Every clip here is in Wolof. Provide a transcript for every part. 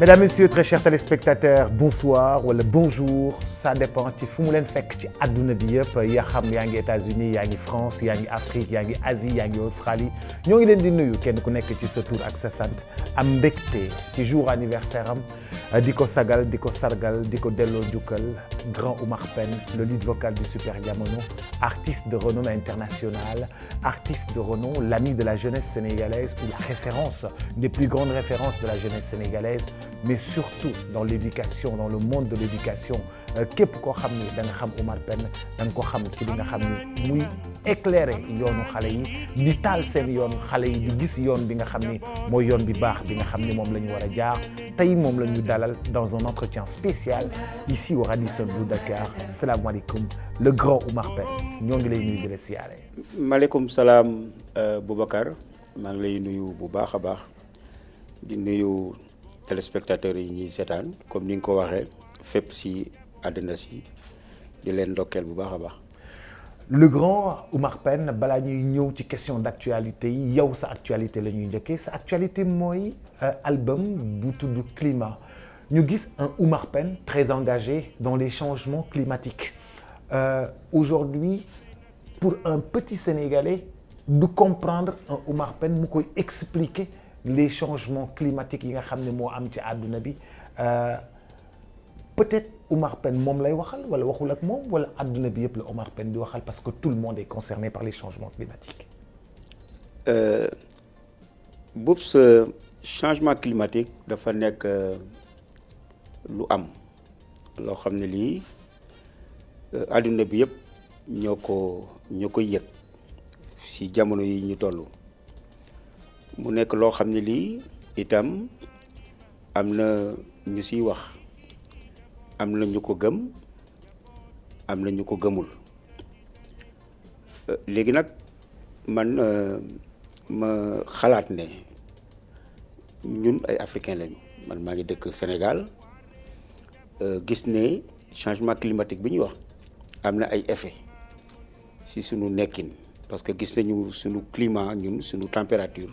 Mesdames, Messieurs, très chers téléspectateurs, bonsoir wala bonjour, ça dépend ci fu mu leen fekk ci àdduna bi yëpp yaa xam yaa ngi États-Unis yaa ngi France yaa ngi Afrique yaa ngi Asie yaa ngi Australie ñoo ngi leen di nuyu kenn ku nekk ci sa tur ak sa sant am mbégte ci jour anniversaire am di ko sagal di ko sargal di ko delloo njukkal grand Oumar Pène le lead vocal du Super Diamono artiste de renom international artiste de renom l'ami de la jeunesse sénégalaise ou la référence des plus grandes références de la jeunesse sénégalaise mais surtout dans l'éducation dans le monde de l'éducation képp koo xam ni da nga xam Oumar Pène da nga ko xam ci li nga xam ni muy éclairer yoonu xale yi di taal seen yoon xale yi di gis yoon bi nga xam ni mooy yoon bi baax bi nga xam ni moom la ñu war a jaar tey moom la ñu dalal dans un entretien spécial ici au Radisson Blu Dakar salaamaaleykum le grand Oumar Pène ñoo ngi lay nuyu di la siyaare. maaleykum salaam Boubacar maa ngi lay nuyu bu baax a baax di nuyu téléspectateurs yi ñuy seetaan comme ni nga ko waxee fépp si àddina si di leen ndokkeel bu baax a baax. le grand Oumar Pène balaa ñuy ñëw ci question d'actualité yi yow sa actualité la ñuy njëkkee sa actualité mooy album bu tudd Climat ñu gis un Oumar Pène très engagé dans les changements climatiques aujourd'hui pour un petit Sénégalais du comprendre un Oumar Pène mu koy expliquer les changements climatiques yi nga xam ne moo am ci àdduna bi peut-être Oumar Pène moom lay waxal wala waxul ak moom wala àdduna bi yëpp la Oumar Pène di waxal parce que tout le monde est concerné par les changements climatiques. boobu changement climatique dafa nekk lu am loo xam ne lii àdduna bi yëpp ñoo ko yëg si jamono yi ñu toll. mu nekk loo xam ne lii itam am na ñu siy wax am na ñu ko gëm am na ñu ko gëmul léegi nag man ma xalaat ne ñun ay africain lañu man maa ngi dëkk Sénégal gis ne changement climatique bi ñuy wax am na ay effet si sunu nekkin parce que gis nañu sunu climat ñun sunu température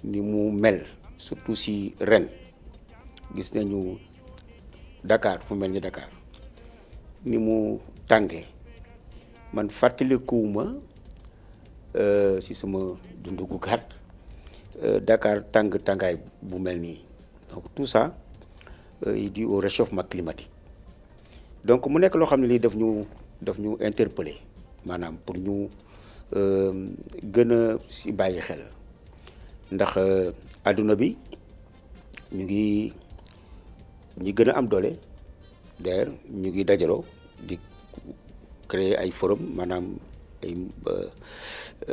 ni mu mel surtout si ren gis nañu Dakar fu mel ni Dakar ni mu tàngee man fàttalikuwuma si sama dundu gu gàtt Dakar tàngaay bu mel nii donc tout ça est dû au réchauffement climatique donc mu nekk loo xam ne lii daf ñu interpeller maanaam pour ñu gën a si bàyyi xel. ndax adduna bi ñi gën a am doole d'ailleurs ñu ngi dajaloo di créer ay forum maanaam ay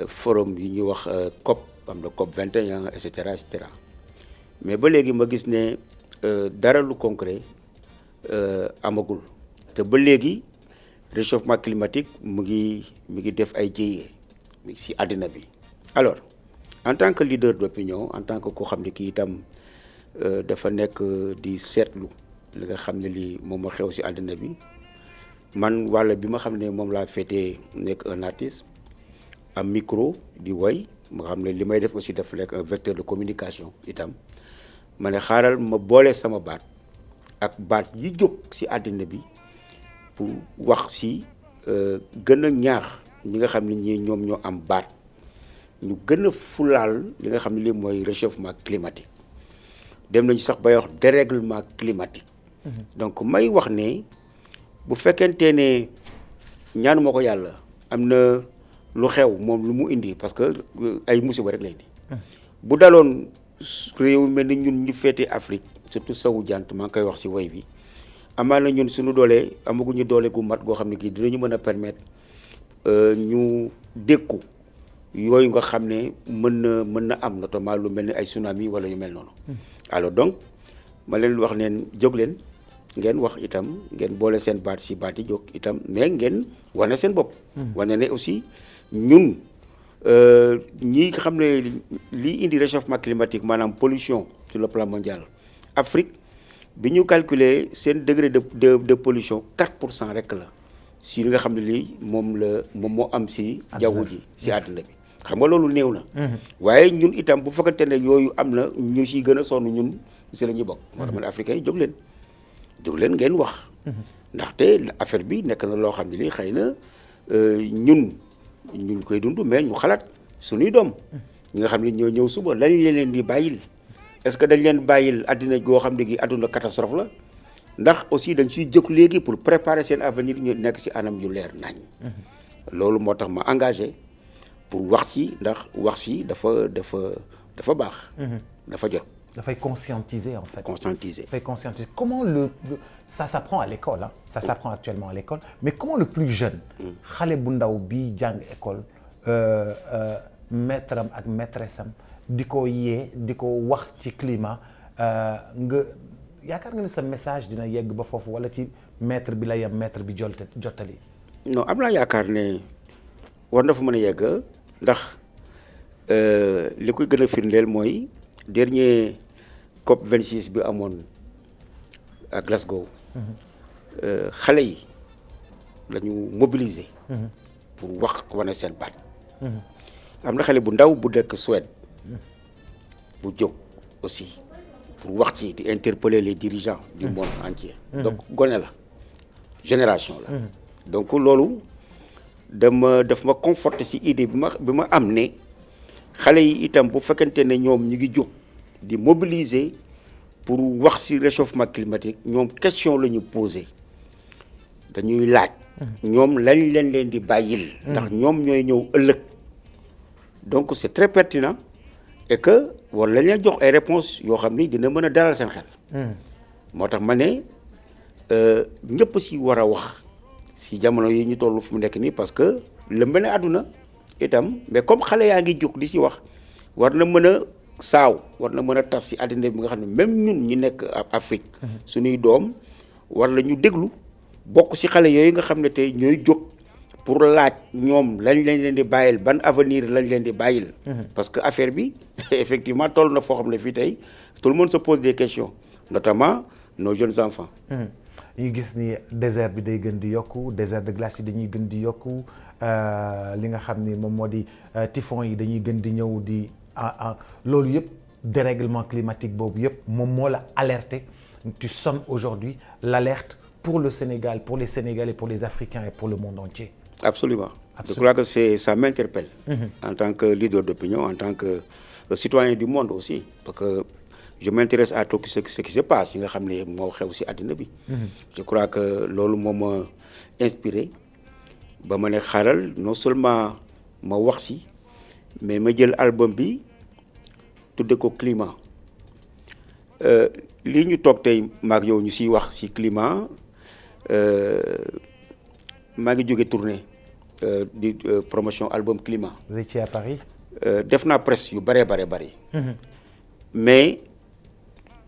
forum yi ñuy wax COP am na COP 21 et cetera mais ba léegi ma gis ne dara lu concret amagul te ba léegi réchauffement climatique mu ngi def ay jéyee si adduna bi alors. en tant que leader d'opinion en tant que koo xam ne kii itam dafa nekk di seetlu li nga xam ne lii moom moo xew ci àddina bi man walla bi ma xam ne moom laa féetee nekk un artiste am micro di woy ma xam ne li may def aussi dafa nekk un vecteur de communication itam ma ne xaaral ma boole sama baat ak baat yi jóg ci àddina bi pour wax ci gën a ñaax ñi nga xam ne ñii ñoom ñoo am baat ñu gën a fulaal li nga xam ne lii mooy réchauffement climatique dem nañu sax bay wax dérèglement climatique. donc may wax ne bu fekkente ne ñaanu ma ko yàlla am na lu xew moom lu mu indi parce que ay musiba rek lay indi. bu daloon réew mel ni ñun ñu féete Afrique surtout sowu jant maa ngi koy wax ci woy bi amaana ñun suñu doole amaguñu doole gu mat goo xam ne kii dinañu mën a permettre ñu dékku. yooyu nga xam ne mën na am notamment lu mel ni ay tsunami wala yu mel noonu. alors donc ma leen wax neen jóg leen ngeen wax itam ngeen boole seen baat si baat yi jóg itam mais ngeen wane seen bopp. wane ne aussi ñun ñi nga xam ne lii indi réchauffement climatique maanaam pollution sur le plan mondial Afrique bi ñu calculer seen degré de pollution 4% rek la si li nga xam ne lii moom moo am si jaww ji si àdduna bi. xam nga loolu néew na. waaye ñun itam bu fekkante ne yooyu am na ñu siy gën a sonn ñun si la ñuy bokk. moo tax man africains yi jóg leen ngeen wax. ndaxte affaire bi nekk na loo xam ne lii xëy na ñun koy dund mais ñu xalaat suñuy doom. ñi nga xam ne ñoo ñëw suba lañ leen di bàyyil est-ce que dañ leen bàyyil addina goo xam ne gi adduna catastrophe la ndax aussi dañ siy jóg léegi pour préparer seen avenir ñu nekk si anam yu leer nañ. loolu moo tax ma engagé pour wax ci ndax wax ci dafa baax. dafa jot. dafay conscientiser en fait. Conscientiser. Dafay conscientiser. Comment ça s'apprend à l'école, hein? Ça s'apprend actuellement à l'école. Mais comment le plus jeune, xale bu ndaw bi jàng école, maître am ak maîtresse am di ko yee di ko wax ci climat nga yaakaar nga ne sa message dina yegg ba foofu wala ci maître bi la yem maître bi jottali. non am naa yaakaar ne war na fa mën a yegg ndax li koy gën a firndeel mooy dernier COP 26 bi amoon à Glasgow. xale yi la ñu mobiliser. pour wax wane seen baat. am na xale bu ndaw bu dëkk Suède bu jóg aussi pour wax ci di interpeller les dirigeants du monde entier. donc gone la génération la. donc loolu daf ma conforter ci idée bi ma am ne xale yi itam bu fekkente ne ñoom ñu ngi jóg di mobiliser pour wax ci réchauffement climatique ñoom question la ñu poser dañuy laaj. ñoom lañ leen di bàyyil. ndax ñoom ñooy ñëw ëllëg. donc c'est très pertinent et que war lañ leen jox ay réponses yoo xam ni dina mën a dalal seen xel. moo tax ma ne ñëpp si war a wax si jamono yi ñu toll fu mu nekk nii parce que lëmb na àdduna itam mais comme xale yaa ngi jóg di si wax war na mën a saaw war na mën a tas si àddina bi nga xam ne même ñun ñi nekk Afrique. suñuy doom war la ñu déglu bokk si xale yooyu nga xam ne tey ñooy jóg. pour laaj ñoom lañ leen di bàyyil ban avenir lañ leen di bàyyil. parce que affaire bi effectivement toll na foo xam ne fii tey tout le monde se pose des questions notamment nos jeunes enfants. ñu gis ni désert bi day gën di yokku désert de glace yi dañuy gën di yokku li nga xam ni moom moo di typhon yi dañuy gën di ñëw di loolu yëpp dérèglement climatique boobu yëpp moom moo la alerté tu sonnes aujourd'hui l'alerte pour le Sénégal pour les Sénégalais pour les Africains et pour le monde entier. Absolument. Je crois que ça m'interpelle en tant que leader d'opinion, en tant que citoyen du monde aussi. Parce que je m'intéresse à tout ce qui se passe. Je crois que loolu moo ma inspiré ba ma ne xaaral non seulement ma wax si mais ma jël album bi tudde ko climat lii ñu toog tey maag yow ñu siy wax si climat maa ngi jóge tournée di promotion album climat. Vous étiez à Paris. def naa presse yu bëree bëri. mais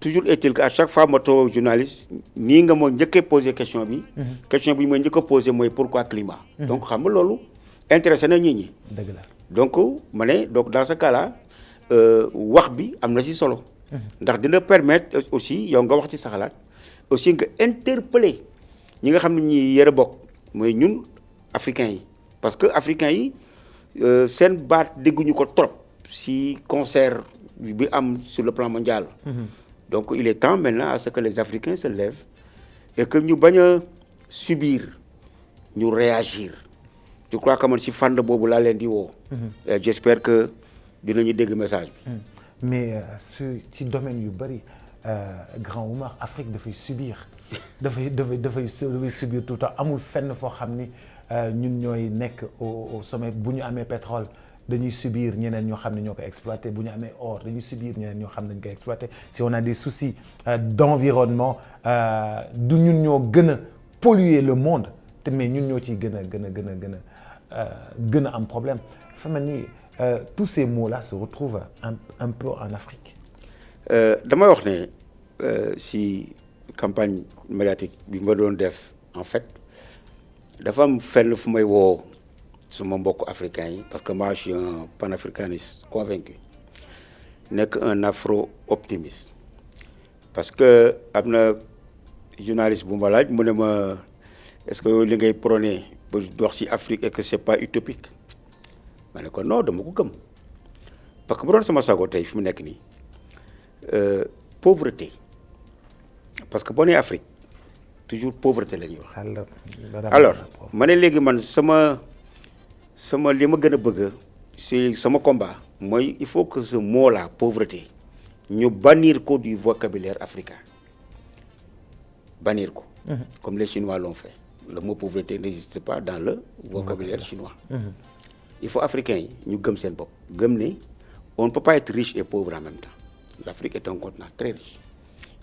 toujours est-il que à chaque fois ma toog journaliste nii nga ma njëkkee posé question bi. question bi ma njëkk a posé mooy pourquoi climat. donc xam nga loolu intéressé na nit ñi. dëgg la donc ma ne donc dans ce cas-là wax bi am na si solo. ndax dina permettre aussi yow nga wax ci sa xalaat aussi nga interpeller ñi nga xam ne ñi yëre bokk mooy ñun africains yi parce que africains yi seen baat dégguñu ko trop si concert bi am sur le plan mondial. donc il est temps maintenant à ce que les Africains se lèvent et que ñu bañ a subir ñu réagir je crois que man si fànn boobu laa leen di woo. j'espère que dinañu dégg message bi. mais ci domaine yu bëri Grand Oumar Afrique dafay subir dafay subir tout le temps amul fenn foo xam ni ñun ñooy nekk au sommet bu ñu amee pétrole dañuy subir ñeneen ñoo xam ne ñoo koy exploité bu ñu amee or dañuy subir ñeneen ñoo xam ne dañu koy exploité si on a des soucis d'environnement du ñun ñoo gën a polluer le monde te mais ñun ñoo ciy gën a am problème dafa mel ni tous ces mots-là se retrouvent un peu en Afrique. damay wax ne si campagne médiatique bi ma doon def en fait dafa am fenn fu may woo suma mbokk africains yi parce que moi je suis un panafricaniste convaincu nekk un afro-optimiste parce que am na journaliste bu ma laaj mu ne ma est-ce que li ngay prôné ba wax ci Afrique et que c'est pas utopique ma ne ko non dama ko gëm parce que bu doon sama sago tey fi mu nekk nii pauvreté parce que boo nee Afrique toujours pauvreté la ñuy wax. alors ma ne léegi man sama li ma gën a bëgg si sama combat mooy il faut que ce mot là pauvreté ñu bannir ko du vocabulaire africain bannir ko. Comme les Chinois l'ont fait. Le mot pauvreté n'existe pas dans le vocabulaire chinois. Il faut africains yi ñu gëm seen bopp gëm ne on ne peut pas être riche et pauvre en même temps. L'Afrique est un continent très riche.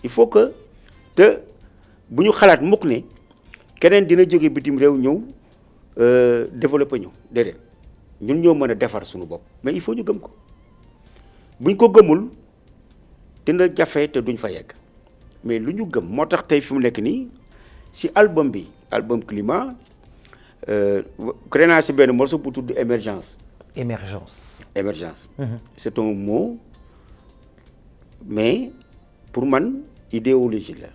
Il faut que te bu ñu xalaat mukk ne keneen dina jóge bitim réew ñëw développer ñu déedéet ñun ñoo mën a defar suñu bopp mais il faut ñu gëm ko buñ ko gëmul dina jafe te duñ fa yegg mais lu ñu gëm moo tax tey fi mu nekk nii si album bi album climat créé naa si benn morceau bu tudd émergence. émergence. C'est un mot mais pour man idéologie la.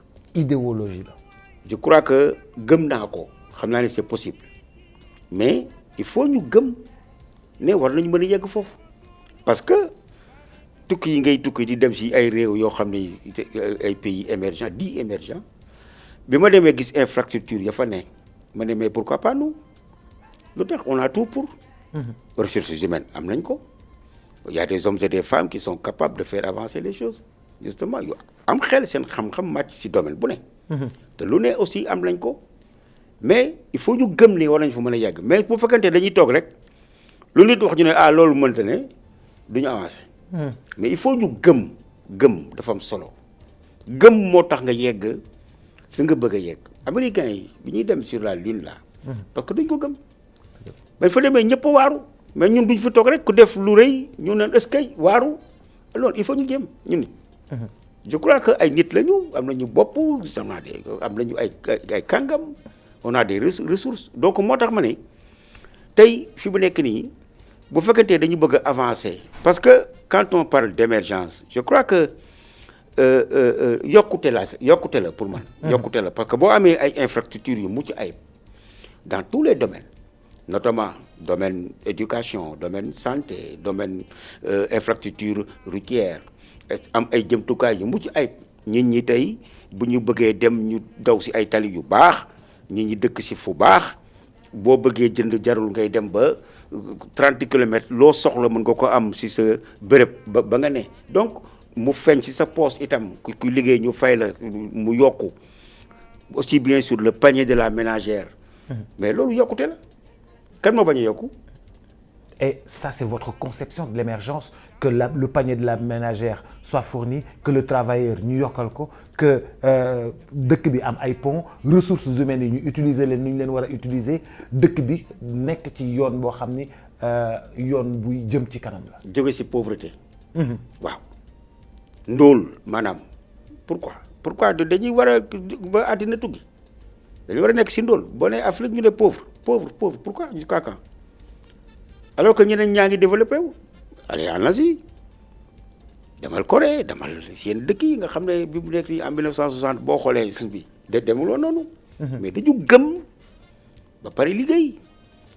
je crois que gëm naa ko xam naa ne c'est possible mais il faut ñu gëm ne war nañu mën a yegg foofu parce que tukki yi ngay tukki di dem si ay réew yoo xam ne ay pays émergents dits émergents bi ma demee gis infrastructure ya fa ne ma ne mais pourquoi pas nous lu tax on a tout pour. ressources humaines am nañ ko. Il y a des hommes et des femmes qui sont capables de faire avancer les choses justement yu am xel seen xam-xam màcc si domaine bu ne. te lu ne aussi am nañ ko mais il faut ñu gëm ne war nañ fa mën a yàgg mais bu fekkante dañuy toog rek lu nit wax ñu ne ah loolu mënta ne du ñu avancer. mais il faut ñu gëm dafa am solo gëm moo tax nga yegg fi nga bëgg a yegg américains yi bi ñuy dem sur la lune là. parce que duñ ko gëm. bañ fa demee ñëpp a waaru mais ñun duñ fi toog rek ku def lu rëy ñu naan eskay waaru alors il faut ñu jéem ñun nit. je crois que ay nit lañu am nañu bopp am nañu ay kàngam on a des ressources donc moo tax ma ne tey fi mu nekk nii bu fekkantee dañu bëgg a avancer parce que quand on parle d'émergence je crois que yokkute la pour man. yokkute la parce que boo amee ay infrastructures yu mucc ayib dans tous les domaines notamment domaine éducation domaine santé domaine infrastructure routière am ay jëmtukaay yu mucc ayib nit ñi tey bu ñu bëggee dem ñu daw si ay tali yu baax nit ñi dëkk si fu baax boo bëggee jënd jarul ngay dem ba 30 kilomètres loo soxla mën nga ko am si sa béréb ba nga ne donc mu feeñ si sa poche itam ku liggéey ñu fay la mu yokku aussi bien sur le panier de la ménagère. mais loolu yokkute la kan moo bañ a yokku. Et ça, c'est votre conception de l'émergence, que le panier de la ménagère soit fourni, que le travailleur ñu yokkal ko, que dëkk bi am ay pont ressources humaines yi ñu utiliser leen ni ñu leen war a utiliser dëkk bi nekk ci yoon boo xam ni yoon buy jëm ci kanam la. jóge ci pauvreté. waaw ndóol maanaam pourquoi dañuy war a ba àddina tukki dañuy war a nekk ci ndóol boo nee Afrique ñu ne pauvre pourquoi jusqu'à quand alors que ñeneen ñaa ngi développé wu allez en Asie demal Corée demal seen dëkk yi nga xam ne bi mu nekk en 1960 boo xoolee sëñ bi demuloo noonu. mais dañu gëm ba pare liggéey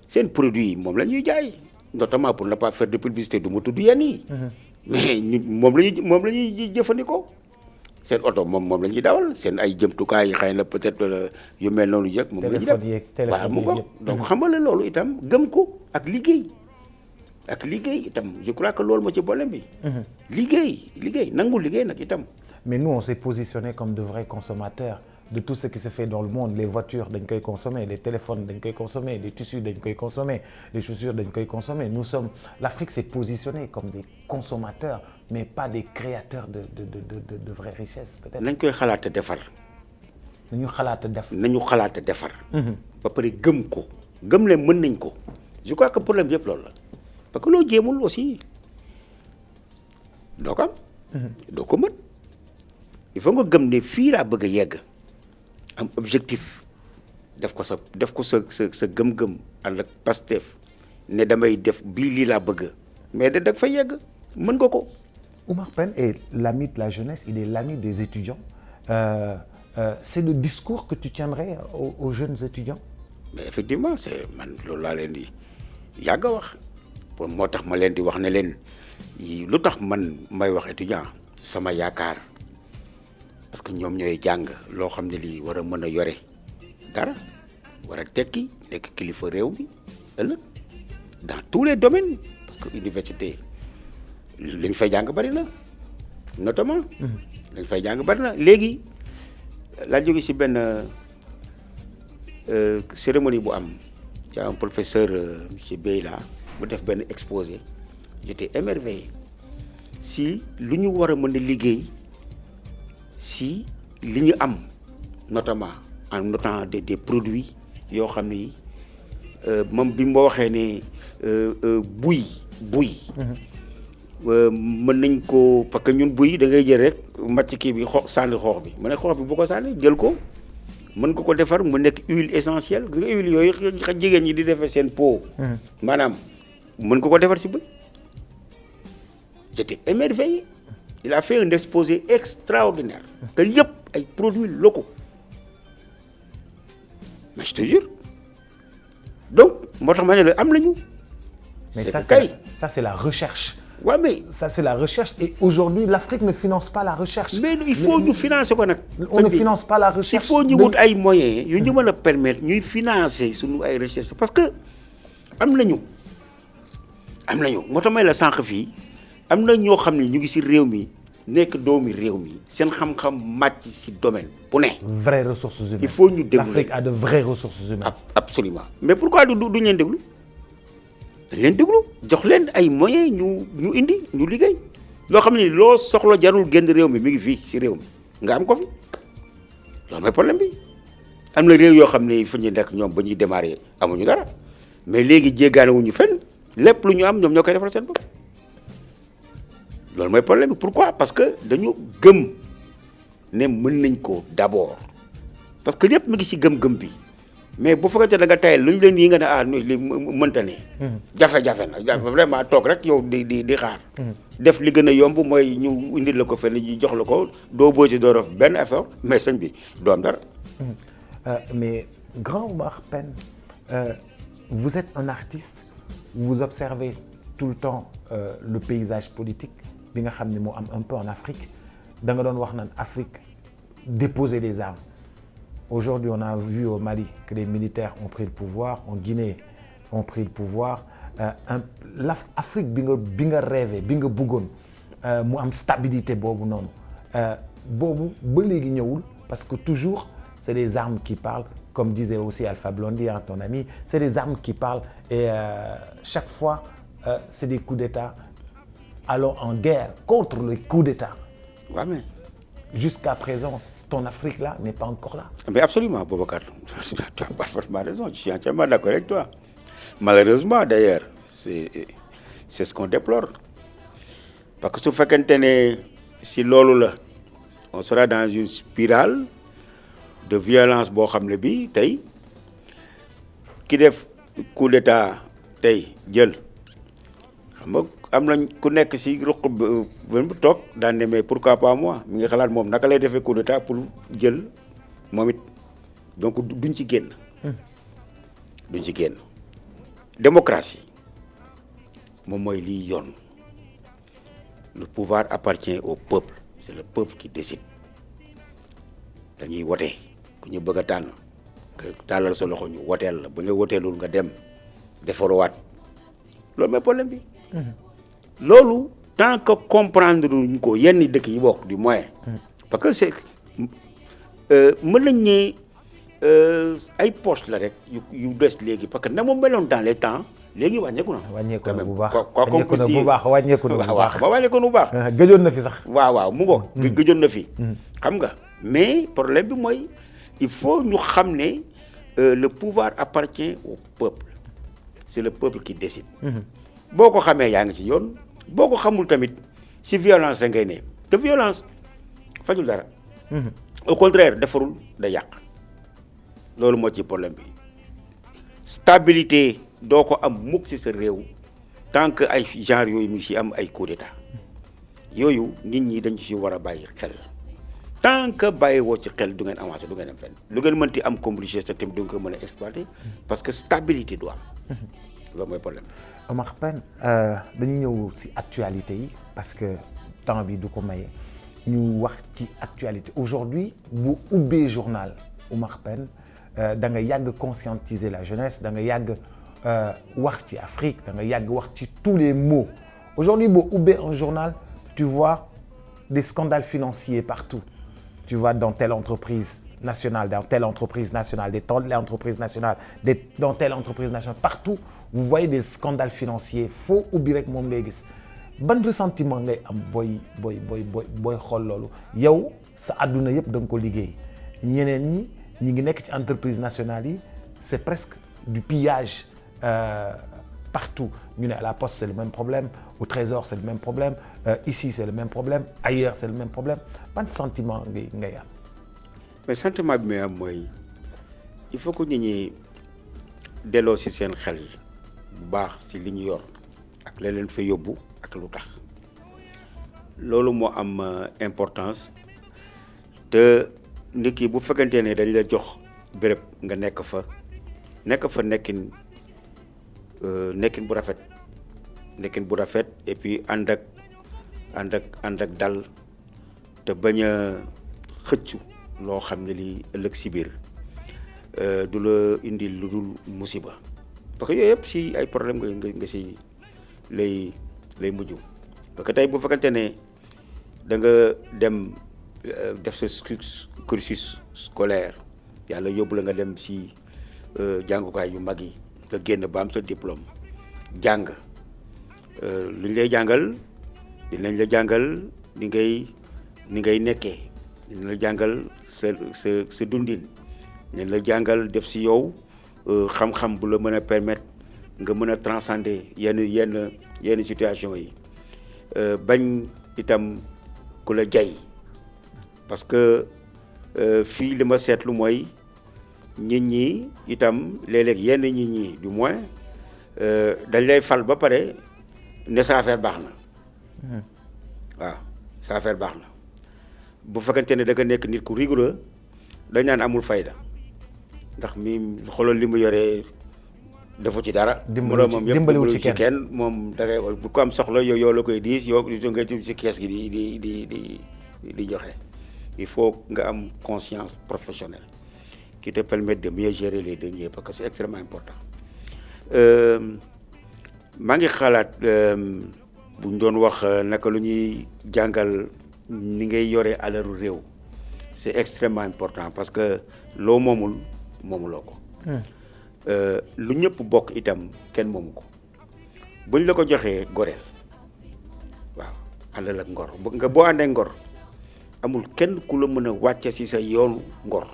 seen produit yi moom la ñuy jaay notamment pour ne pas faire de publicité du ma tudd yenn yi. mais moom la ñuy jëfandikoo seen oto moom la ñuy dawal seen ay jëmtukaay yi xëy na peut-être yu mel noonu yëpp. moom la ñuy def waaw mu ko donc xam nga la loolu itam gëm ko ak liggéey. itam je crois que loolu moo ci problème bi. liggéey nangul liggéey nag itam. mais nous on s'est positionné comme de vrais consommateurs de tout ce qui se fait dans le monde les voitures dañ koy consommer les téléphones dañ koy consommer les tissus dañ koy consommer les chaussures dañ koy consommer l'Afrique s'est positionnée comme des consommateurs mais pas des créateurs de vraies richesses peut-être. nañ koy xalaat a defar. nañu xalaat a defar. ba pare gëm ko gëm ne mën nañ ko je crois que problème yëpp loolu la. parce que loo jéemul aussi doo ko am. doo ko mën il faut nga gëm ne fii laa bëgg a yegg am objectif def ko sa gëm-gëm ànd ak Pastef ne damay def bii lii laa bëgg mais da fa yegg mën nga ko. Oumar Pène est l'ami de la jeunesse, il est l'ami des étudiants. C'est le discours que tu tiendrais aux jeunes étudiants? mais effectivement c'est man loolu laa leen di yàgg a wax. moo tax ma leen di wax ne leen lu tax man may wax étudiant sama yaakaar parce que ñoom ñooy jàng loo xam ne lii war a mën a yore dara war a tekki nekk kilifa réew mi ëllëg dans tous les domaines parce que université li ñu fay jàng bari na notamment. li ñu fay jàng bari na léegi laa jóge si benn cérémonie bu am y a un professeur monsieur Beyla mu def benn exposé j'étais émerveillé si lu ñu war a mën a liggéey si li ñu am notamment en notant des produits yoo xam ni moom bi ma waxee ne buy mën nañ ko parce que ñun buy da ngay jël rek màcc kii bi sànni xoox bi mu ne xoox bi bu ko sànni jël ko mën nga ko defar mu nekk huile essentielle gis nga huile yooyu jigéen ñi di defee seen peau. maanaam mën nga ko defar si bëy. j'étais émerveillé il a fait un exposé extraordinaire te yëpp ay produits locaux mais je te jure donc moo tax ma ne la am nañu. mais ça c'est la recherche. Ouais, mais ça c'est la recherche et aujourd'hui l'Afrique ne finance pas la recherche. mais il faut ñu financer ko nag. on ne finance pas la recherche. il faut ñu wut ay moyens yu ñu mën a permettre ñuy financer suñu ay recherche parce que am nañu moo tax may la sànq fii am na ñoo xam ne ñu ngi si réew mi nekk doomi réew mi seen xam-xam màcc si domaine bu ne. vraies ressources humaines. il faut ñu déglu l'Afrique a de vraies ressources humaines. absolument mais pourquoi duñ leen déglu. dañ leen déglu jox leen ay moyens ñu indi ñu liggéey loo xam ne loo soxla jarul génn réew mi ngi fii si réew mi nga am ko fi loolu mooy problème bi am na réew yoo xam ne fa ñu nekk ñoom ba ñuy démarrer amuñu dara mais léegi jéggaane wuñu fenn lépp lu ñu am ñoom ñoo koy defal seen bopp loolu mooy problème bi pourquoi parce que dañu gëm ne mën nañ ko d'abord parce que lépp mi ngi si gëm-gëm bi. mais bu fekkee da nga tayal lu ñu leen yi nga ne li mënta ne. jafe-jafe na vraiment toog rek yow di xaar. def li gën a yomb mooy ñu indil la ko fenn ji jox la ko doo boo ci doo def benn effort mais sëñ bi doo am dara. mais Grand Oumar Pène vous êtes un artiste vous observez tout le temps le paysage politique bi nga xam ne moo am un peu en Afrique da nga doon wax naan Afrique déposer des armes. Aujourd'hui, on a vu au Mali que les militaires ont pris le pouvoir, en Guinée ont pris le pouvoir. L'Afrique bi nga rêvé bi nga bëggoon mu am stabilité boobu noonu boobu ba léegi ñëwul parce que toujours c'est des armes qui parlent comme disait aussi Alpha Blondy ton ami c'est des armes qui parlent et chaque fois c'est des coups d'État allons en guerre contre les coups d'État. Ouais, mais jusqu'à présent ton Afrique là n'est pas encore là. Mais absolument, Boubacar. Tu as parfaitement raison. Je suis entièrement d'accord avec toi. Malheureusement, d'ailleurs, c'est ce qu'on déplore. Parce que su fekkente ne si loolu la on sera dans une spirale de violence boo xam ne bii tey ki def coup d'état tey jël xam nga am nañ ku nekk si ruq bu toog daan ne mais pourquoi pas moi mi ngi xalaat moom naka lay defee coup d'état pour jël moom it donc duñ ci génn. duñ ci génn démocratie moom mooy liy yoon le pouvoir appartient au peuple c'est le peuple qui décide dañuy wote ku ñu bëgg a tànn nga tàllal sa loxo ñu woteel la ba nga woteelul nga dem defaruwaat loolu mooy problème bi. loolu tant que comprendre ñu ko yenn dëkk yi bokk du moins parce que c'est mën nañ ne ay poste la rek yu des léegi parce que na mu meloon dans les temps léegi wàññeeku na. wàññeeku na bu baax wàññeeku na bu baax wàññeeku na bu baax wàññeeku na bu baax. gëjoon na fi sax. waaw mu ngo gëjoon na fi. xam nga mais problème bi mooy il faut ñu xam ne le pouvoir appartient au peuple c'est le peuple qui décide. boo ko xamee yaa ngi ci yoon. boo ko xamul tamit si violence rek ngay ne te violence fajul dara. au contraire defarul da yàq loolu moo ci problème bi stabilité doo ko am mukk ci sa réew tant que ay genre yooyu mu si am ay coup d'état yooyu nit ñi dañ ci war a bàyyi xel tant que bàyyi woo ci xel du ngeen avancer du ngeen dem fenn lu ngeen mënti am comme richesse te tamit du ngeen ko mën a exploiter parce que stabilité du am loolu mooy problème. Oumar Pène dañu ñëw ci actualité yi parce que temps bi du ko maye ñu wax ci actualité aujourd'hui bu ubbee journal Oumar Pène da nga yàgg conscientiser la jeunesse da nga yàgg wax ci Afrique da nga yàgg wax ci tous les maux aujourd'hui boo ubbee un journal tu vois des scandales financiers partout tu vois dans telle entreprise nationale dans telle entreprise nationale dans telle entreprise nationale dans telle entreprise nationale partout vous voyez des scandales financiers foo ubbi rek moom ngay gis ban ressentiment ngay am booy xool loolu yow sa àdduna yëpp da nga ko liggéey ñeneen ñi ngi nekk ci entreprise nationale yi c'est presque du pillage partout ñu ne à la poste c'est le même problème au trésor c'est le même problème ici c'est le même problème ailleurs c'est le même problème ban sentiment ngay am. mais sentiment bi may am mooy il faut que nit ñi delloo ci seen xel bu baax ci li ñu yor ak la leen fa yóbbu ak lu tax loolu moo am importance te nit ki bu fekkante ne dañ la jox béréb nga nekk fa nekkin bu rafet et puis ànd ak dal te bañ a xëccu loo xam ne li ëllëg si biir du la indi lu dul musiba parce que yooyu yëpp si ay problème nga si lay mujj parce que tey bu fekkante ne da nga dem def sa cursus scolaire yàlla yóbbu la nga dem si jàngukaay yu mag yi nga génn ba am sa diplôme jàng lu ñu lay jàngal dinañ la jàngal ni ngay nekkee dinañ la jàngal sa dundin dinañ la jàngal def si yow xam-xam bu la mën a permettre nga mën a transcender yenn situation yi bañ itam ku la jay parce que fii li ma seetlu mooy nit ñi itam léeg-léeg yenn nit ñi du moins dañ lay fal ba pare ne sa affaire baax na waaw sa affaire baax na bu fekkente ne da nga nekk nit ku rigoureux dañ naan amul fayda ndax mi xoolal li mu yoree defu ci dara. dimbaliwul ci kenn moom da ngay bu ko am soxla yow la koy diis yow nga ci kees gi di joxe il faut nga am conscience professionnelle qui te permet de mieux gérer les deniers parce que c'est extrêmement important. maa ngi xalaat bu ñu doon wax naka lu ñuy jàngal ni ngay yore alalu réew c'est extrêmement important parce que loo moomuloo ko. lu ñëpp bokk itam kenn moomu ko buñ la ko joxee goreel waaw alal ak ngor boo àndee ngor amul kenn ku la mën a wàcce ci sa yoonu ngor.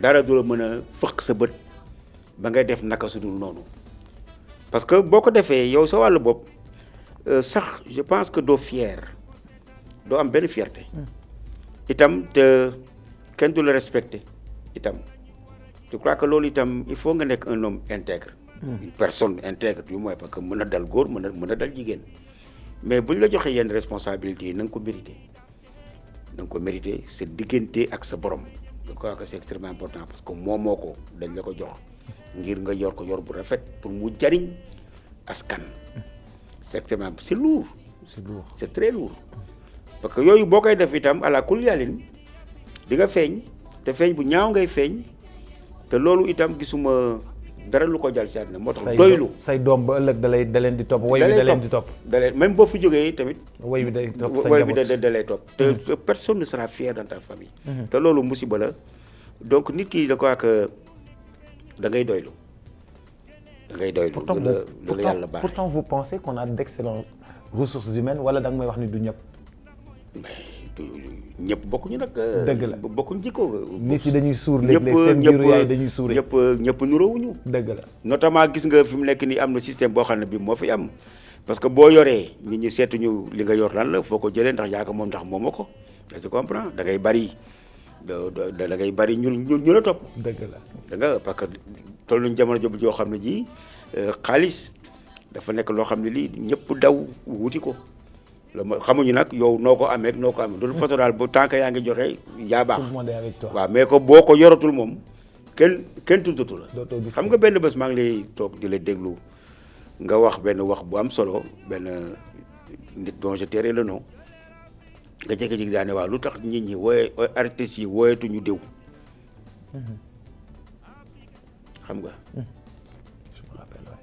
dara du la mën a fëkk sa bët ba ngay def naka su dul noonu parce que boo ko defee yow sa wàllu bopp sax je pense que doo am benn fierté itam te kenn du la respecté itam je crois que loolu itam il faut nga nekk un homme intègre une personne intègre du moins parce que mën a dal góor mën a dal jigéen mais bu ñu la joxee yenn responsabilités yi na nga ko mérité sa diggante ak sa borom je crois que c'est extrêmement important parce que moo ko dañ la ko jox ngir nga yor ko yor bu rafet pour mu jariñ askan c'est extrêmement c'est lourd c'est très lourd parce que yooyu boo koy def itam à la kulyalin di nga feeñ te feeñ bu ñaaw ngay feeñ te loolu itam gisuma dara lu ko jàll si àddina moo tax doylu say doom ba ëllëg da leen di topp woy bi da leen di topp même boo fi jógee tamit woy bi day topp da lay topp te personne ne sera fier dans ta famille te loolu musiba la donc nit ki da ko ak da ngay doylu loolu yàlla baax pourtant vous pensez qu'on a d'excellentes ressources humaines wala da nga may wax ni du ñëpp ñëpp bokkuñu nag. dëgg la bokkuñ jikko. nit yi dañuy suur léeg-léeg seen biiru yaay dañuy suure. ñëpp nuróowuñu. dëgg la notamment gis nga fi mu nekk nii am na système boo xam ne bii moo fi am parce que boo yoree nit ñi seetuñu li nga yor lan la foo ko jëlee ndax yaa ko moom ndax moomoo ko tu comprends da ngay bari da ngay bari ñu la topp. dëgg la da nga parce que toll nañu jamono jooju joo xam ne ji xaalis dafa nekk loo xam ne lii ñëpp daw wuti ko. xamuñu nag yow noo ko amee de toute façon daal bu tant que yaa ngi joxe yaa baax waaw mais ko boo ko yoratul moom kenn tuddatu la xam nga benn bés maa ngi lay toog di la déglu nga wax benn wax bu am solo benn nit dont je tairai le nom nga jékki-jékki daane waaw lu tax nit ñi artistes yi wooyetuñu diw xam nga. Je me rappelle, ouais.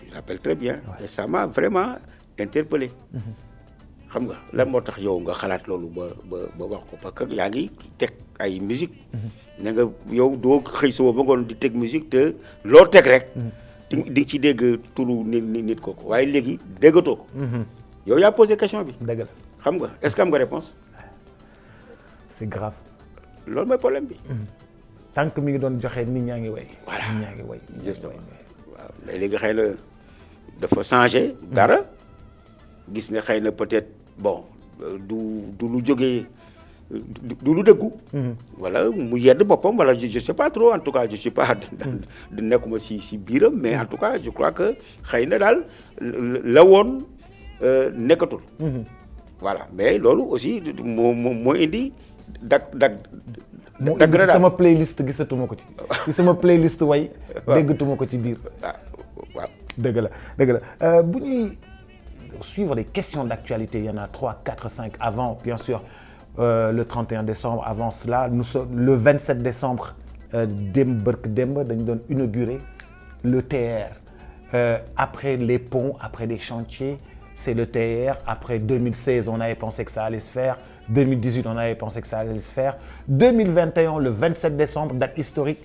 Je me rappelle très bien. Et ça m'a vraiment interpellé. xam nga lan moo tax yow nga xalaat loolu ba wax ko parce que yaa ngi teg ay musique ne nga yow doo xëy suba ba ngoon di teg musique te loo teg rek. di ci dégg turu nit kooku waaye léegi déggatoo ko. yow yaa posé question bi. dëgg la xam nga est-ce que am nga réponse. c'est grave. loolu mooy problème bi. tant que mi ngi doon joxe nit ñaa ngi way. voilà nit ñaa ngi way. justement waaw léegi xëy na dafa changé dara gis ne xëy na peut-être bon du lu jógee du lu dëggu. wala mu yedd boppam wala je sais pas trop en tout cas je suis pas nekkuma si biiram mais en tout cas je crois que xëy na daal la woon nekkatul. voilà mais loolu aussi moo indi dag mu indi ci sama playlist gisatuma ko ci sama playlist way déggatuma ko ci biir. waaw dëgg la bu ñuy suivre des questions d'actualité il y en a 3, 4, 5 avant bien sûr le 31 décembre avant cela nous sommes le 27 décembre démb dañu doon inaugurer le TER après les ponts après les chantiers c'est le TER après 2016 on avait pensé que ça allait se faire 2018 on avait pensé que ça allait se faire 2021 le 27 décembre date historique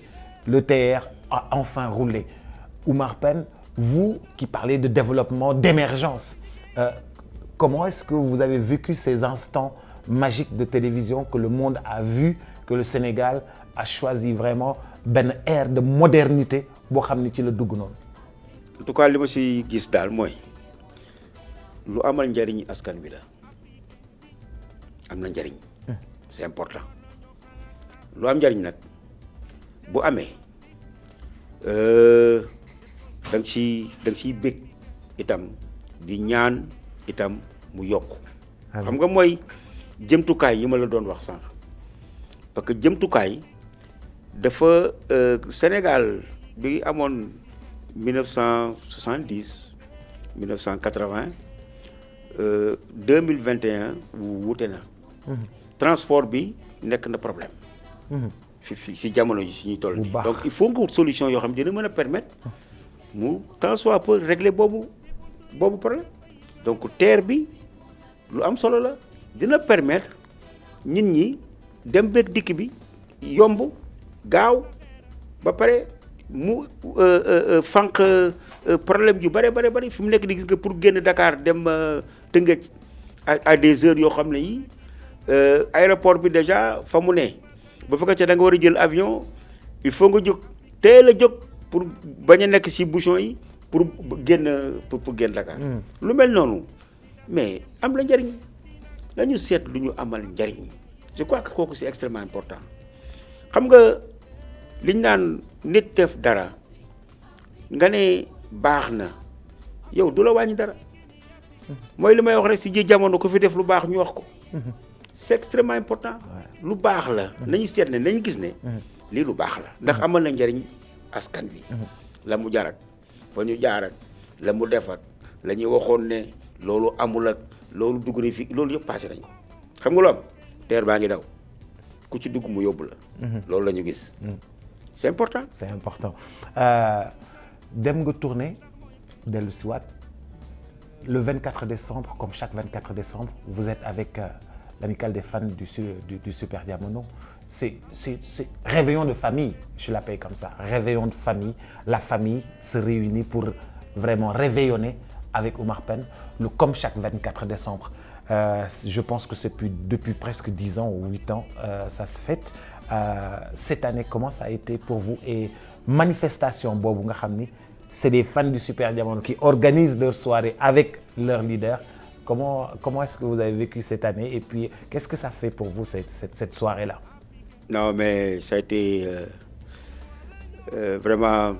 le TER a enfin roulé. Oumar Pène, vous qui parlez de développement, d'émergence, comment est-ce que vous avez vécu ces instants magiques de télévision que le monde a vu, que le Sénégal a choisi vraiment benn ère de modernité boo xam ni ci la dugg noonu. En tout cas li ma si gis daal mooy lu amal njariñ askan bi la am na njariñ c'est important lu am njariñ nag bu amee da nga siy bég itam di ñaan itam mu yokk. xam nga mooy jëmtukaay yi ma la doon wax sànq parce que jëmtukaay dafa Sénégal bi amoon 1970 1980 2021 wute na. transport bi nekk na problème. fi si jamono ji si ñuy toll nii donc il faut nga wut solution yoo xam ne dina mën a permettre mu tant soit peu régler boobu problème donc TER bi lu am solo la dina permettre nit ñi dem beeg dikk bi yomb gaaw ba pare mu fànq problème yu bare fi mu nekk di gis nga pour génn Dakar dem Tëngéej à des heures yoo xam ne yi aéroport bi déjà fa mu ne ba fekkee da nga war a jël avion il faut nga jóg teel a jóg pour bañ a nekk ci bouchon yi pour génn Dakar. lu mel noonu mais am la njariñ lañu seet lu ñu amal njariñ je crois que kooku c'est extrêmement important xam nga liñ naan nit def dara nga ne baax na yow du la wàññi dara mooy li may wax rek ci ji jamono ko fi def lu baax ñu wax ko. c'est extrêmement important. lu baax la. nañu seet ne nañu gis ne. lii lu baax la ndax amal na njariñ askan bi. la mu jar ak fa ñu jaar ak la mu def ak la ñuy waxoon ne loolu amul ak loolu dugg na fi loolu yëpp passé nañ ko xam nga lu am TER baa ngi daw ku ci dugg mu yóbbu la. loolu la ñu gis. c'est important. c'est important dem nga tourner dellu si waat le 24 décembre comme chaque 24 décembre vous êtes avec. L'amicale des fans du Super Diamono, c'est réveillon de famille, je l'appelle comme ça, réveillon de famille. La famille se réunit pour vraiment réveillonner avec Oumar Pène, comme chaque 24 décembre. Je pense que c'est depuis presque 10 ans ou 8 ans, ça se fête. Cette année, comment ça a été pour vous? Et manifestation, boobu nga xam ni, c'est des fans du Super Diamono qui organisent leur soirée avec leur leader. Comment est-ce que vous avez vécu cette année et puis qu'est-ce que ça fait pour vous cette soirée-là? Non mais ça a été vraiment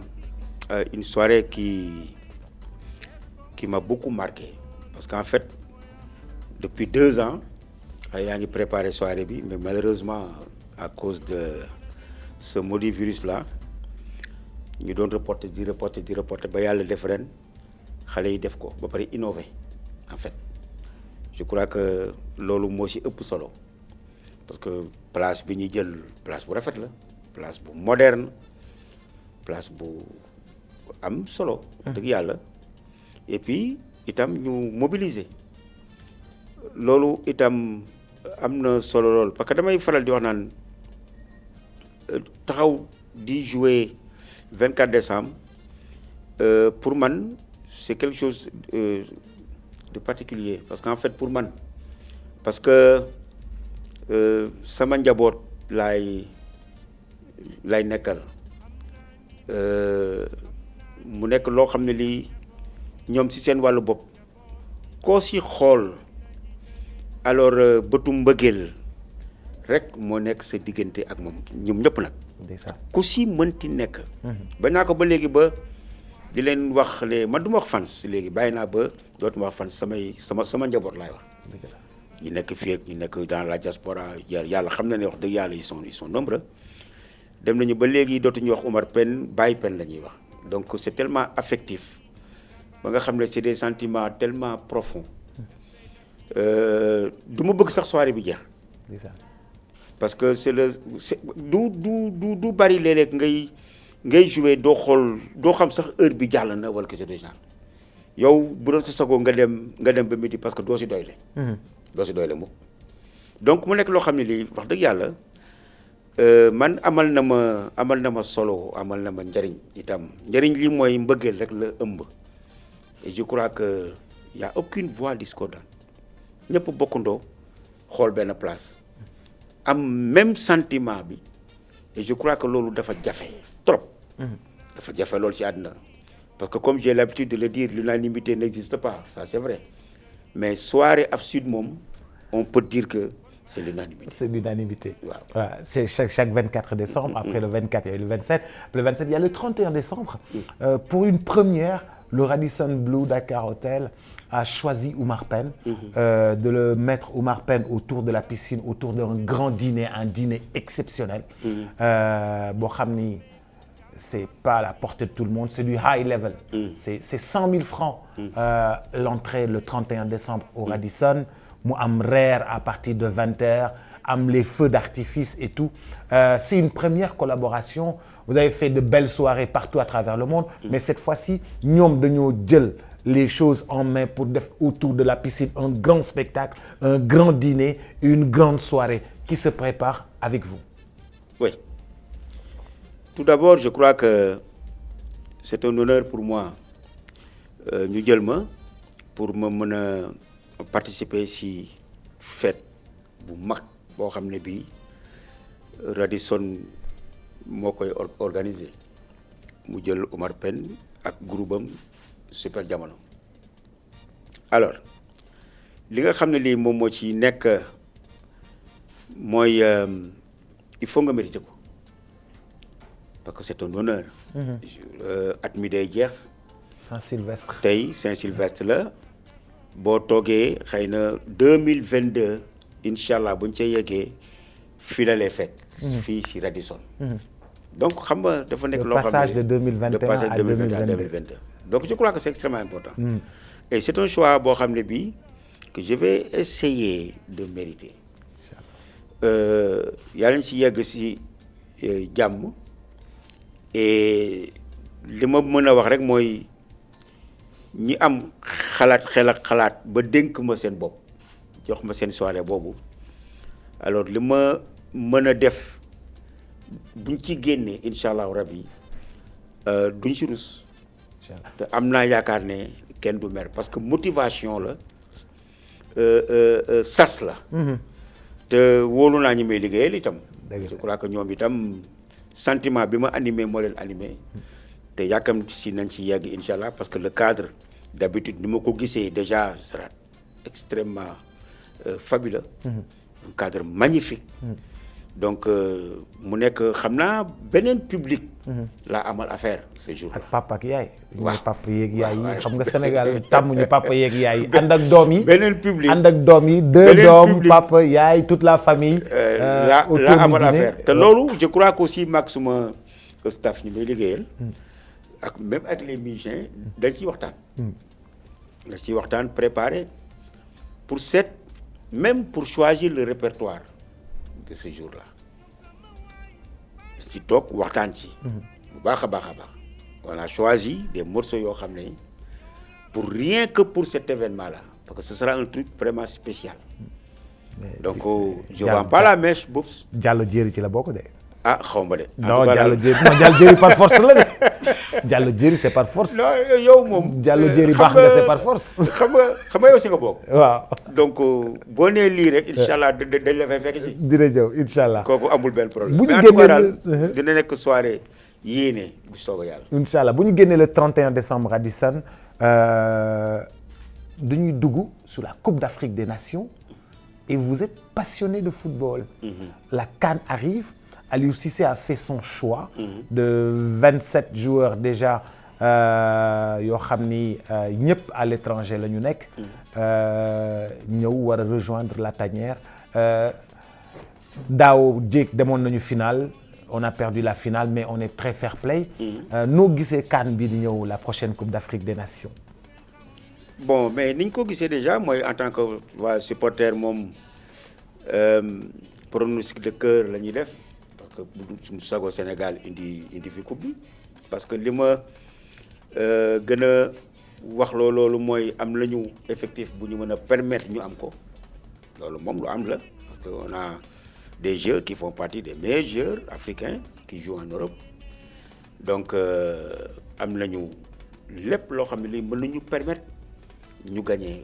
une soirée qui m'a beaucoup marqué parce qu'en fait depuis 2 ans yaa ngi préparé soirée bi mais malheureusement à cause de ce maudit virus-là ñu doon reporter ba yàlla def ren xale yi def ko ba pare innover en fait je crois que loolu moo si ëpp solo parce que place bi ñuy jël place bu rafet la place bu moderne place bu am solo. dëgg yàlla et puis itam ñu mobiliser loolu itam am na solo lool parce que damay faral di wax naan taxaw di jouer 24 décembre pour man c'est quelque chose de particulier parce qu'en fait pour man parce que sama njaboot laay nekkal mu nekk loo xam ne lii ñoom ci seen wàllu bopp koo ci xool alors bëtu mbëggeel rek moo nekk sa diggante ak moom ñoom ñëpp nag. ku ci mënti nekk. ba naa ko ba léegi ba di leen wax ne man du ma wax fans léegi bàyyi naa ba dootuma wax fans sama njaboot laay wax. ñu nekk fii ak ñu nekk dans la diaspora yàlla xam na ne wax dëgg yàlla ils sont nombreux dem nañu ba léegi dootuñu wax Omar Pène Baye Pène la ñuy wax donc c'est tellement affectif ba nga xam ne c'est des sentiments tellement profonds du ma bëgg sax soirée bi jeex. parce que du bari léeg-léeg ngay jouer doo xam sax heure bi jàll na wala quelque chose de genre yow bu doon sa sago nga dem ba midi parce que doo si doyle. doo si doyle mukk donc mu nekk loo xam ne lii wax dëgg yàlla man amal na ma solo amal na ma njariñ itam njariñ li mooy mbëggeel rek la ëmb et je crois que y a aucune voix discordante ñëpp bokkandoo xool benn place am même sentiment bi et je crois que loolu dafa jafe trop. dafa jafe loolu ci àdduna parce que comme j'ai l'habitude de le dire l'unanimité n'existe pas ça c'est vrai mais soirée absurde moom on peut dire que c'est l'unanimité. C'est l'unanimité. Wow. Voilà, c'est chaque 24 décembre. Après le 24, il y a eu le 27. Le 27, il y a le 31 décembre. Pour une première, le Radisson Blu Dakar Hotel a choisi Omar Pène, de le mettre Omar Pène autour de la piscine, autour d'un grand dîner, un dîner exceptionnel. Boo xam ni c'est pas à la portée de tout le monde, c'est du high level. C'est 100 000 francs l'entrée le 31 décembre au Radisson. Mu am reer à partir de 20h, am les feux d'artifice et tout. C'est une première collaboration. Vous avez fait de belles soirées partout à travers le monde, mais cette fois-ci, ñoom dañoo jël les choses en main pour def autour de la piscine un grand spectacle, un grand dîner, une grande soirée qui se prépare avec vous. Oui. Tout d'abord, je crois que c'est un honneur pour moi ñu jël ma pour ma mën a participer ci fête bu mag boo xam ne bii Radisson moo koy organiser mu jël Omar Pène ak groupe am Super Jamono. Alors li nga xam ne lii moom moo ci nekk mooy il faut nga mériter ko parce que c'est un honneur. at mi day jeex. Saint-Sylvestre. tey Saint-Sylvestre la. boo toogee xëy na 2022 incha allah buñ ca yeggee fii la lay fekk. fii si Radisson. donc xam nga dafa nekk loo xam ne passage de 2021 à 2022. donc je crois que c'est extrêmement important. et c'est un choix boo xam ne bii que je vais essayer de mériter. yàlla nañ si yegg si jàmm et li ma mën a wax rek mooy. ñi am xalaat ba dénk ma seen bopp jox ma seen soirée boobu alors li ma mën a def buñ ci génnee incha allahu rabbi duñ si rus te am naa yaakaar ne kenn du mer parce que motivation la sas la te wóolu naa ñi may liggéeyal itam je crois que ñoom itam sentiment bi ma animé moo leen animé te yaakaar si nañ si yegg incha allah parce que le cadre d'habitude ni ma ko gisee déjà sera extrêmement fabuleux. Un cadre magnifique. donc mu nekk xam naa beneen public. laa amal affaire ce jour-là. ak papa ak yaay. waaw papa yeeg yaay yi xam nga Sénégal tàmmuñu papa yeeg yaay yi ànd ak doom yi. beneen public ànd ak doom yi deux doom papa yaay toute la famille. laa amal affaire te loolu je crois que aussi maag suma staff ñu may liggéeyal. ak même avec les musiciens dañ ciy waxtaan. dañ ciy waxtaan préparer même pour choisir le répertoire de ce jour-là ci toog waxtaan ci bu baax a baax a baax on a choisi des morceaux yoo xam ne pour rien que pour cet événement-là parce que ce sera un truc vraiment spécial donc je vends pas la mèche boobu Diallo Diéry ci la bokk de. ah xaw ma de. non Diallo Diéry par force la de Diallo Diéry c'est par force. non yow moom. Diallo Diéry baax nga c'est par force. xam nga yow si nga bokk. waaw donc boo nee lii rek incha allah dañ la fay fekk si. dina ñëw incha allah. kooku amul benn problème. bu ñu mais en tout cas génnee daal dina nekk soirée yéene bu soobee yàlla. incha allah bu ñu génnee le 31 décembre à Radisson dañuy dugg sur la Coupe d'Afrique des Nations et vous êtes passionné de football. La CAN arrive. Aliou Cissé a fait son choix de 27 joueurs déjà yoo xam ni ñëpp à l'étranger la ñu nekk ñëw war a rejoindre la tanière daaw jéeg demoon nañu finale on a perdu la finale mais on est très fair play noo gisee CAN bi di ñëw la prochaine Coupe d'Afrique des Nations. bon mais ni ñu ko gisee déjà mooy en tant que waa supporter moom pronostic de cœur la ñuy def. que suñu sago Sénégal indi fi coupe bi parce que li ma gën a wax loolu mooy am lañu effectif bu ñu mën a permettre ñu am ko loolu moom lu am la parce que on a des joueurs qui font partie des meilleurs joueurs africains qui jouent en Europe donc am nañu lépp loo xam ne lii mën nañu permettre ñu gagner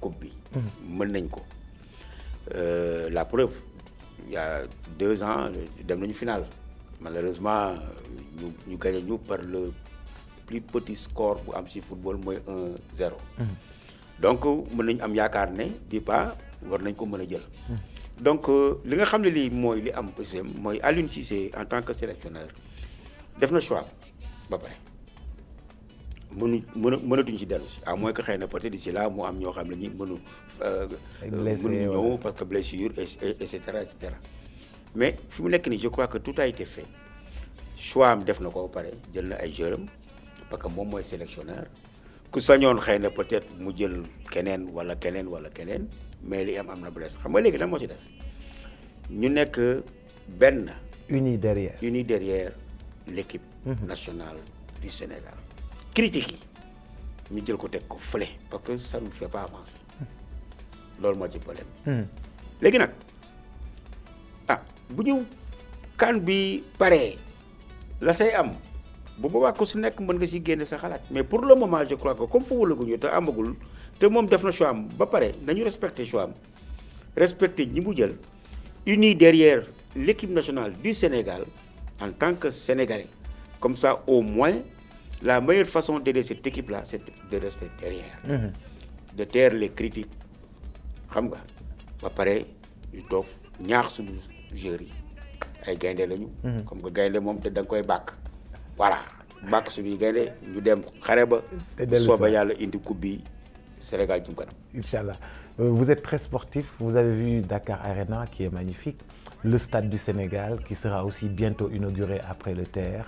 coupe bi. mën nañ ko la preuve. Il y a 2 ans dem nañu finale malheureusement ñu gagné ñu par le plus petit score bu am ci football mooy 1-0. donc mën nañu am yaakaar ne bii pas war nañ ko mën a jël. donc li nga xam ne lii mooy li am aussi mooy Aliou Cissé en tant que sélectionneur def na choix ba pare mënatuñ ci dellu si à moins que xëy na peut-être d'ici là mu am ñoo xam ne ñi mënu ñëw parce que blessure et cetera et cetera mais fi mu nekk nii je crois que tout a été fait choix am def na ko ba pare jël na ay joueurs parce que moom mooy sélectionneur ku sañoon xëy na peut-être mu jël keneen wala keneen mais li am na blesse xam nga léegi lan moo ci des ñu nekk benn. unis derrière l'équipe nationale du Sénégal. critique yi ñu jël ko teg ko fële parce que ça ne fait pas avancer loolu moo ci problème. léegi nag bu ñu CAN bi paree la say am bu boobaa ko su nekk mën nga si génne sa xalaat mais pour le moment je crois que comme foofu la guñu te amagul te moom def na choix am ba pare nañu respecter choix am respecter ñi mu jël unis derrière l'équipe nationale du Sénégal en tant que Sénégalais comme ça au moins. La meilleure façon d'aider cette équipe-là, c'est de rester derrière. De taire les critiques. xam nga ba pare ñu toog ñaax suñu joueurs yi ay gaynde lañu. comme que gaynde moom te da nga koy bàkk. voilà bàkk suñuy gaynde ñu dem xare ba. te sooba yàlla indi coupe bi Sénégal jëm kanam. Inch'Allah. Vous êtes très sportif. Vous avez vu Dakar Arena qui est magnifique. Le stade du Sénégal qui sera aussi bientôt inauguré après le TER.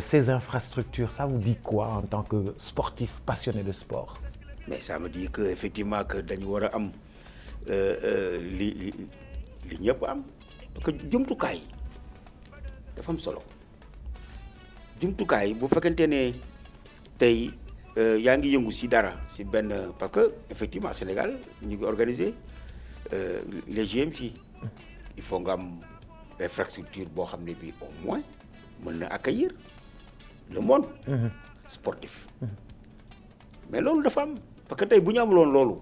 Ces infrastructures, ça vous dit quoi en tant que sportif passionné de sport? Mais ça me dit que effectivement que dañu war a am li ñëpp am parce que jumtukaay dafa am solo jumtukaay bu fekkente ne tey yaa ngi yëngu ci dara ci benn parce que effectivement Sénégal ñu ngi organiser les JMJ il faut nga am infrastructure boo xam ne bii au moins mën na accueillir le monde sportif mais loolu dafa am parce que tey bu ñu amuloon loolu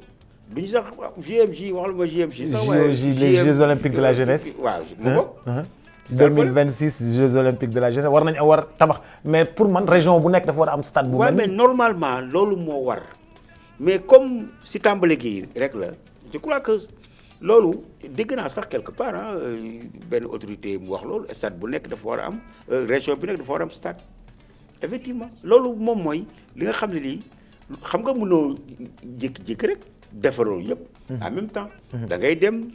duñu sax JMJ waxal ma JMJ sax les Jeux olympiques de la jeunesse waaw mu ko 2026 Jeux olympiques de la jeunesse war nañ war tabax mais pour man région bu nekk dafa war a am stade bu mel mais normalement loolu moo war mais comme si tàmbali gi rek la je crois que loolu dégg naa sax quelque part benn autorité mu wax loolu stade bu nekk dafa war a am région bi nekk dafa war a am stade effectivement loolu moom mooy li nga xam ne lii xam nga mënoo jékki-jékki rek defaroo yëpp en même temps da ngay dem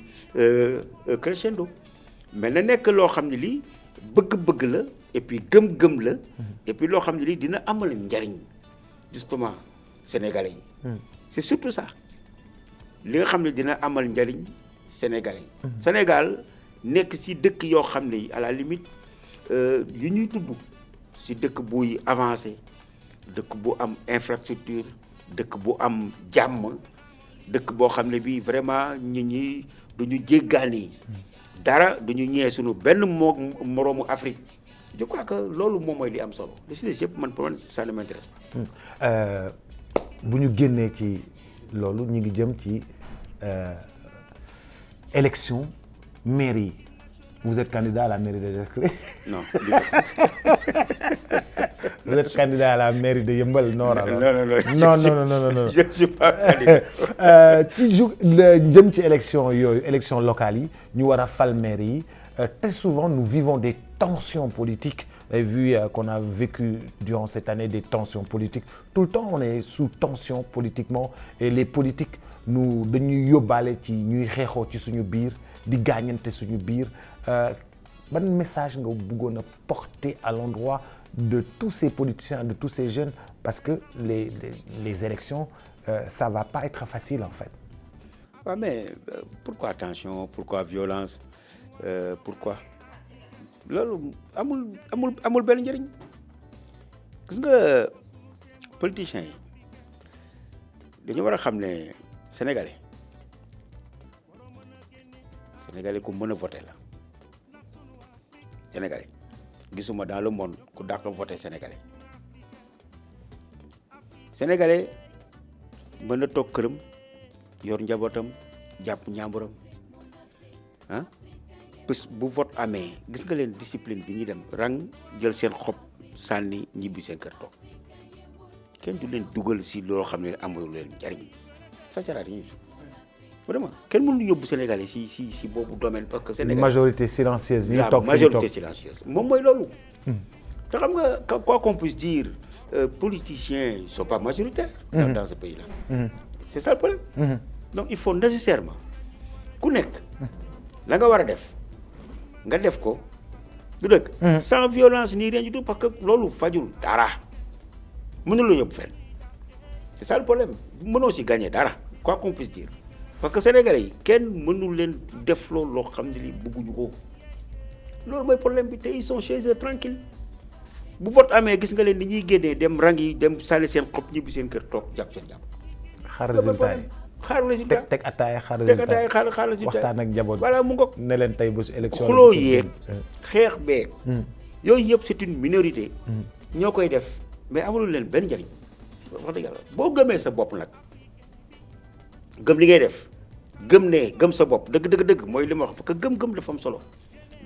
crescendo mais na nekk loo xam ne lii bëgg-bëgg la et puis gëm-gëm la et puis loo xam ne lii dina amal njariñ justement sénégalais yi. c'est surtout ça li nga xam ne dina amal njariñ sénégalais yi. Sénégal nekk ci dëkk yoo xam ne à la limite yi ñuy tudd ci dëkk buy avancé dëkk bu am infrastructure dëkk bu am jàmm dëkk boo xam ne bii vraiment nit ñi duñu jéggaani dara duñu ñëwee suñu benn moroomu Afrique je crois que loolu moom mooy li am solo li si des yëpp man pour man ça ne m'intéresse pas. bu ñu génnee ci loolu ñu ngi jëm ci élection mairie vous êtes candidat à la mairie de Derklé. Non. Vous êtes candidat à la mairie de Yeumbeul Nord alors. Non. Je ne suis pas candidat. ci jëm ci élection yooyu élection locale yi ñu war a fal maire yi très souvent nous vivons des tensions politiques. Vous avez vu qu'on a vécu durant cette année des tensions politiques. Tout le temps on est sous tension politiquement et les politiques nous dañuy yóbbaale ci ñuy xeexoo ci suñu biir di gaañante suñu biir ban message nga bëggoon a porter à l'endroit de tous ces politiciens, de tous ces jeunes, parce que les élections, ça va pas être facile en fait. Ouais, mais pourquoi tension, pourquoi violence, pourquoi loolu amul benn njëriñ gis nga politiciens yi dañu war a xam ne sénégalais ku mën a voter la sénégalais gisuma dans le monde ku dàq voter sénégalais mën na toog këram yor njabootam jàpp ñaamburam ah bés bu vote amee gis nga leen discipline bi ñuy dem rang jël seen xob sànni ñibbi seen kër toog kenn du leen dugal si loo xam ne amul leen njariñ ça sert à rien vraiment kenn mënu yóbbu sénégalais si boobu domaine parce que sénégalais majorité silencieuse ñuy la toog majorité silencieuse moom mooy loolu te xam nga quoi qu'on puisse dire politiciens ne sont pas majoritaires dans ce pays là c'est ça le problème donc il faut nécessairement ku nekk la nga war a def nga def ko du dëgg sans violence ni rien du tout parce que loolu fajul dara mënul la yóbbu fenn c'est ça le problème mënoo si gagner dara quoi qu'on puisse dire parce que sénégalais yi kenn mënul leen def loolu loo xam ne li bëgguñu ko loolu mooy problème bi te ils sont chez eux tranquille bu vote amee gis nga leen ni ñuy génnee dem rang yi dem sànni seen xob ñibbi seen kër toog jàpp seen jàpp xaar résultat yi xaar résultat teg ataaya xaar résultat waxtaan ak njaboot voilà mu ngoog ne leen tey bésu élection xuloo yeeg xeex beeg yooyu yëpp c'est une minorité ñoo koy def mais amulul leen benn njariñ wax dëgg yàlla boo gëmee sa bopp nag gëm li ngay def gëm sa bopp dëgg mooy li ma wax parce que gëm dafa am solo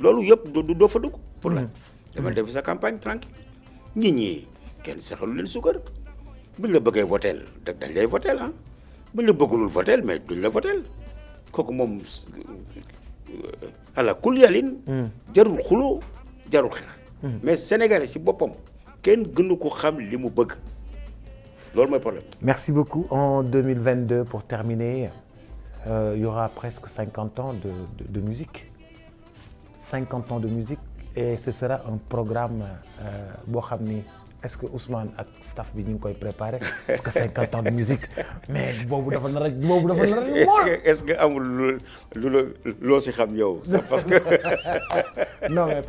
loolu yëpp doo fa dugg pour la dama def sa campagne tranquille ñi kenn saxalu leen sukkar buñ la bëggee voteel dañ lay voteel ah buñ la bëggulul voteel mais duñ la voteel kooku moom ala kul yalin jarul xuloo jarul xeex mais sénégalais si boppam kenn gënu ko xam li mu bëgg loolu mooy problème. Merci beaucoup. En 2022 pour terminer il y aura presque 50 ans de musique 50 ans de musique et ce sera un programme boo xam ni est-ce que Ousmane ak staff bi ñu ngi koy préparer est-ce que 50 ans de musique mais boobu dafa nar a est-ce que amul loo si xam yow parce que non mais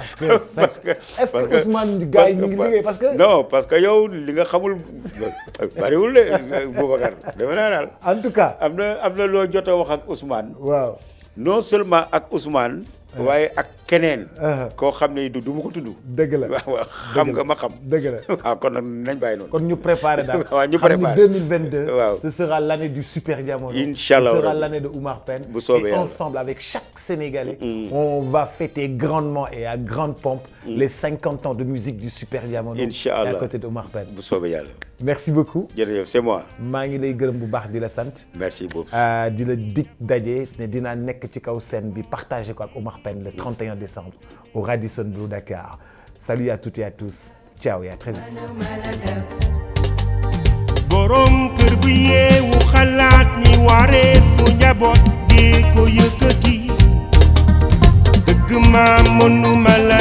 parce que est-ce que Ousmane gars yi ñu ngi liggéey parce que non parce que yow li nga xamul bariwul de Boubacar dama naa daal en tout cas am na loo jot a wax ak Ousmane waaw non seulement ak Ousmane waaye ak keneen koo xam ne du ma ko tudd dëgg la waaw xam nga ma xam dëgg la waaw kon nag nañ bàyyi noonu kon ñu préparer daal waaw ñu préparer 2022 waaw ce sera l'année du Super Diamono Inch'Allah ce sera l'année de Oumar Pène bu soobee et ensemble avec chaque Sénégalais on va fêter grandement et à grande pompe les 50 ans de musique du Super Diamono Inch'Allah à côté de Oumar Pène bu soobee yàlla merci beaucoup jërëjëf c'est moi maa ngi lay gërëm bu baax di la sant merci beaucoup di la dig daje ne dinaa nekk ci kaw scène bi partager ko ak Oumar Pène le 31 décembre au Radisson Blu Dakar salut à toutes et à tous ciao et à très vite borom kër bu yeewu xalaat ni wareefu njaboot gi ko yëkkati dëgg ma mënuma la